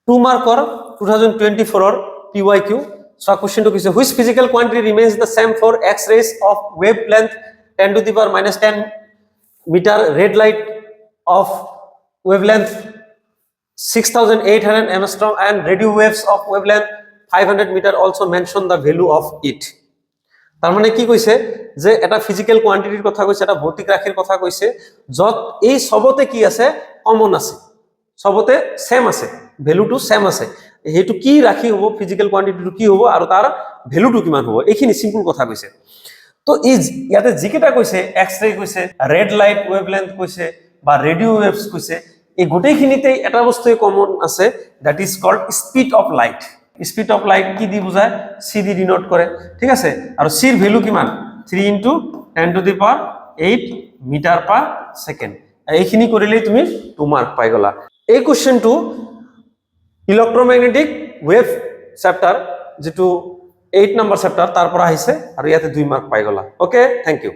2 marker 2024 PYQ. So question to question, which physical quantity remains the same for X-rays of wavelength 10 to the power minus 10 meter, red light of wavelength 6800 angstrom and radio waves of wavelength 500 meter? Also mention the value of it. তার মানে কি কইছে যে এটা physical কোয়ান্টিটির কথা কইছে, এটা ভৌতিক রাশির কথা কইছে, যত এই সবতে কি আছে কমন আছে, সবতে সেম আছে, ভ্যালুটো সেম আছে, হেতু কি রাখি হবো, ফিজিক্যাল কোয়ান্টিটিটো কি হবো আৰু তাৰ ভ্যালুটো কিমান হবো, এইখিনি সিম্পল কথা কইছে। তো এই ইয়াতে জিকেটা কইছে এক্স-ৰে কইছে, রেড লাইট ওয়েভলেন্থ কইছে বা রেডিও ওয়েভস কইছে, এই গোটেইখিনিতে এটা বস্তুই কমন আছে, that is called speed of light. Speed of light কি দি বুঝায়, সি দি ডিনোট করে, ঠিক আছে। আর সির ভ্যালু কিমান 3 × 10 to the power 8 meter per second. এইখিনি কৰিলেই তুমি 2 মাৰ্ক পাই গলা। এই কোশ্চেনটো ইলেক্ট্ৰোম্যাগনেটিক ওয়েভ চ্যাপ্টাৰ যেটো 8 নম্বৰ চ্যাপ্টাৰ তাৰ পৰা আহিছে আৰু ইয়াতে 2 মাৰ্ক পাই গলা। Okay, thank U.